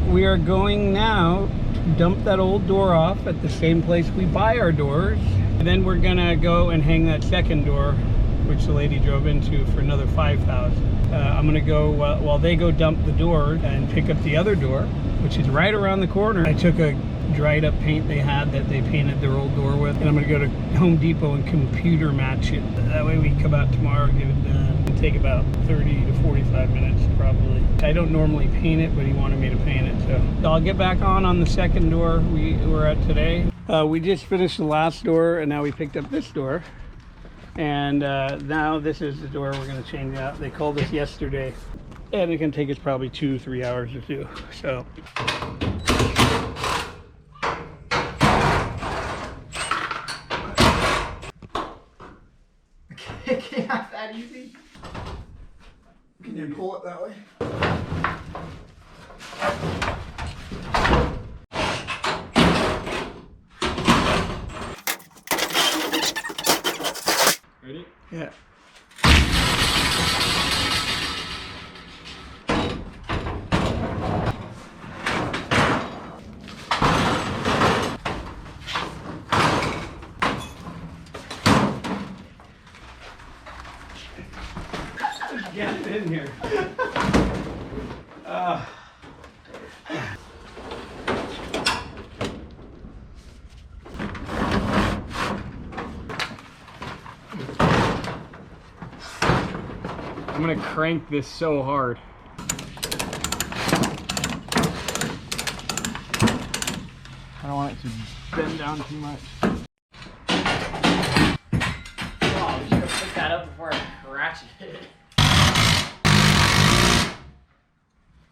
we are going now to dump that old door off at the same place we buy our doors. And then we're gonna go and hang that second door, which the lady drove into, for another $5,000. I'm gonna go, while they go dump the door, and pick up the other door, which is right around the corner. I took a dried up paint they had that they painted their old door with, and I'm gonna go to Home Depot and computer match it. That way we can come out tomorrow, give it done. It'll take about 30 to 45 minutes probably. I don't normally paint it, but he wanted me to paint it, so I'll get back on the second door we were at today. We just finished the last door, and now we picked up this door, and now this is the door we're going to change out. They called us yesterday, and it can take us probably 2-3 hours to do. So it can't that easy. Can you pull it that way? ready? Yeah. Get it in here. I'm gonna crank this so hard. I don't want it to bend down too much. Oh, we should have picked that up before I ratcheted it.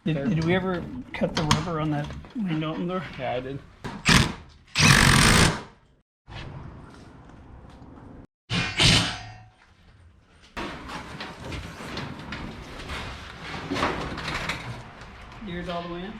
Did we ever cut the rubber on that main Dalton door? Yeah, I did. Gears all the way in?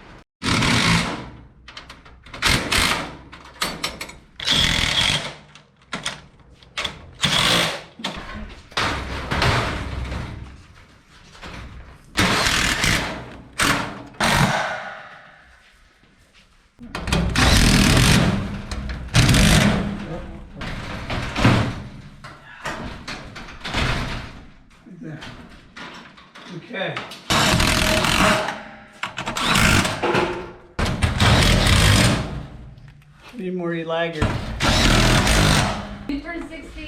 Okay. Need more laggers.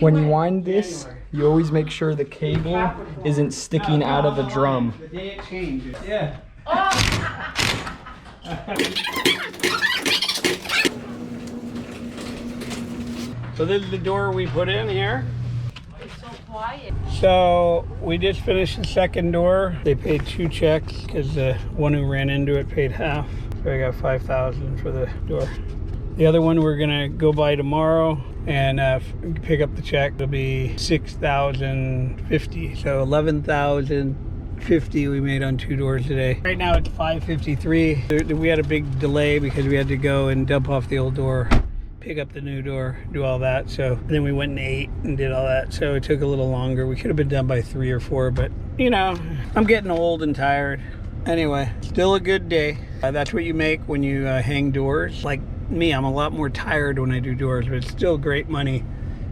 When you wind this, you always make sure the cable isn't sticking out of the drum. The day it changes. Yeah. So this is the door we put in here. It's so quiet. So we just finished the second door. They paid 2 checks because the one who ran into it paid half. So I got $5,000 for the door. The other one we're gonna go by tomorrow and pick up the check. It'll be $6,050. So $11,050 we made on 2 doors today. Right now it's 5:53. We had a big delay because we had to go and dump off the old door, pick up the new door, do all that. So then we went and ate and did all that. So it took a little longer. We could have been done by 3 or 4, but you know, I'm getting old and tired. Anyway, still a good day. That's what you make when you hang doors. Like me, I'm a lot more tired when I do doors, but it's still great money.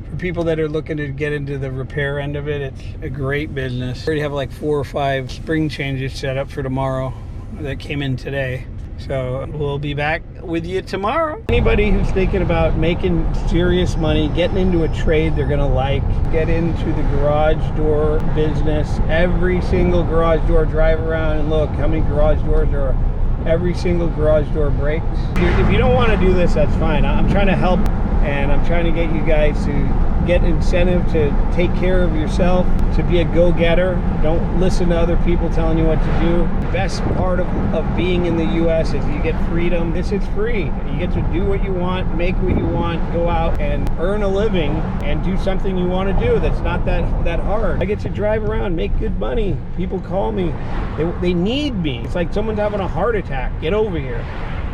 For people that are looking to get into the repair end of it, it's a great business. We already have like 4 or 5 spring changes set up for tomorrow that came in today. So we'll be back with you tomorrow. Anybody who's thinking about making serious money, getting into a trade they're gonna like, get into the garage door business. Every single garage door, drive around and look how many garage doors there are. Every single garage door breaks. If you don't want to do this, that's fine. I'm trying to help, and I'm trying to get you guys to get incentive to take care of yourself, to be a go-getter. Don't listen to other people telling you what to do. The best part of being in the US is you get freedom. This is free. You get to do what you want, make what you want, go out and earn a living and do something you want to do that's not that hard. I get to drive around, make good money. People call me. They need me. It's like someone's having a heart attack. Get over here.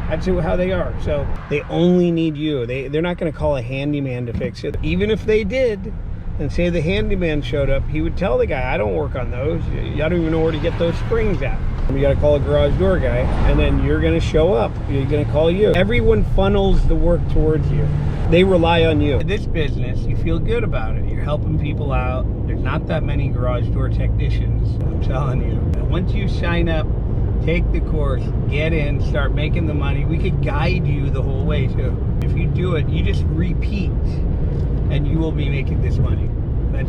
That's how they are. So they only need you. They're not going to call a handyman to fix it. Even if they did, and say the handyman showed up, he would tell the guy, I don't work on those. I don't even know where to get those springs at. You got to call a garage door guy, and then you're going to show up. You're going to call you. Everyone funnels the work towards you. They rely on you. This business, you feel good about it. You're helping people out. There's not that many garage door technicians, I'm telling you. And once you sign up, take the course, get in, start making the money, we could guide you the whole way too. If you do it, you just repeat, and you will be making this money.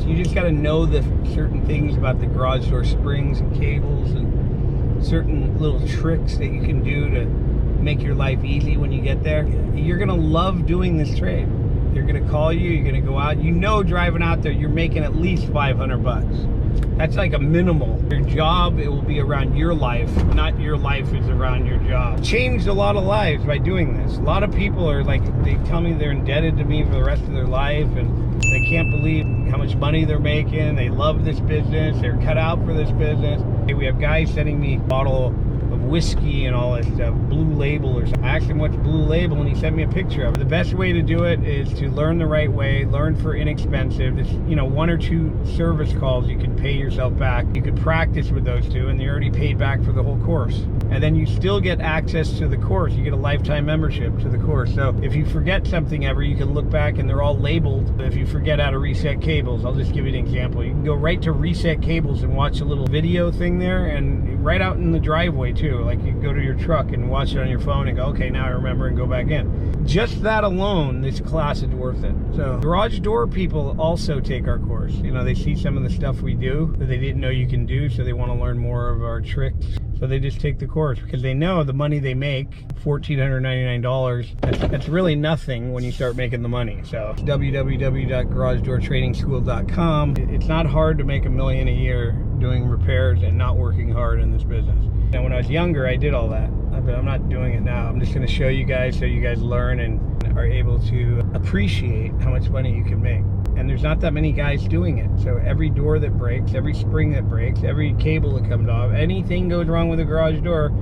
You just got to know the certain things about the garage door springs and cables and certain little tricks that you can do to make your life easy when you get there. You're going to love doing this trade. They're going to call you, you're going to go out. You know, driving out there, you're making at least 500 bucks. That's like a minimal. Your job, it will be around your life, not your life is around your job. Changed a lot of lives by doing this. A lot of people are like, they tell me they're indebted to me for the rest of their life, and they can't believe how much money they're making. They love this business. They're cut out for this business. We have guys sending me a bottle of whiskey and all that stuff, Blue Label or something. I asked him what's Blue Label, and he sent me a picture of it. The best way to do it is to learn the right way, learn for inexpensive. There's, 1 or 2 service calls you can pay yourself back. You could practice with those 2, and you're already paid back for the whole course. And then you still get access to the course. You get a lifetime membership to the course. So if you forget something ever, you can look back and they're all labeled. If you forget how to reset cables, I'll just give you an example. You can go right to reset cables and watch a little video thing there, and right out in the driveway too. Like you can go to your truck and watch it on your phone and go, okay, now I remember, and go back in. Just that alone, this class is worth it. So garage door people also take our course. They see some of the stuff we do that they didn't know you can do, so they want to learn more of our tricks. So they just take the course because they know the money they make, $1,499, that's really nothing when you start making the money. So www.garagedoortrainingschool.com. It's not hard to make $1 million a year doing repairs and not working hard in this business. And when I was younger, I did all that, but I'm not doing it now. I'm just going to show you guys so you guys learn and are able to appreciate how much money you can make. And there's not that many guys doing it. So every door that breaks, every spring that breaks, every cable that comes off, anything goes wrong with a garage door,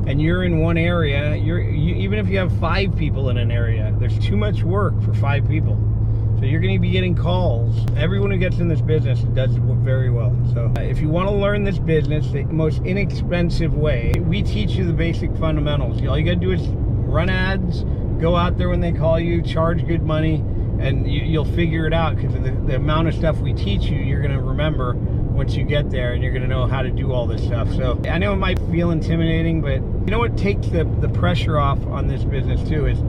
and you're in one area, even if you have 5 people in an area, there's too much work for 5 people. So you're going to be getting calls. Everyone who gets in this business does very well. So if you want to learn this business the most inexpensive way, we teach you the basic fundamentals. All you got to do is run ads, go out there when they call you, charge good money, and you'll figure it out, because of the amount of stuff we teach you, you're going to remember once you get there, and you're going to know how to do all this stuff. So I know it might feel intimidating, but you know what takes the pressure off on this business too is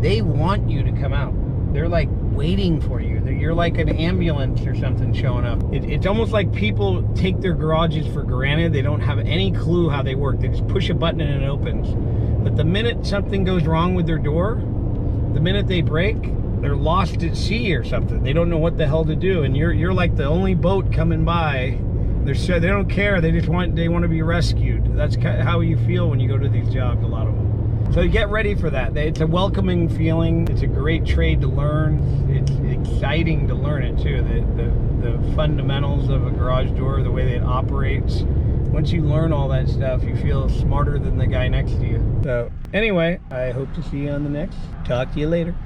they want you to come out. They're like waiting for you. You're like an ambulance or something showing up. It's almost like people take their garages for granted. They don't have any clue how they work. They just push a button and it opens. But the minute something goes wrong with their door, the minute they break, they're lost at sea or something. They don't know what the hell to do, and you're like the only boat coming by. They don't care. They want to be rescued. That's how you feel when you go to these jobs, a lot of them. So get ready for that. It's a welcoming feeling. It's a great trade to learn. It's exciting to learn it too. The fundamentals of a garage door, the way that it operates. Once you learn all that stuff, you feel smarter than the guy next to you. So anyway, I hope to see you on the next. Talk to you later.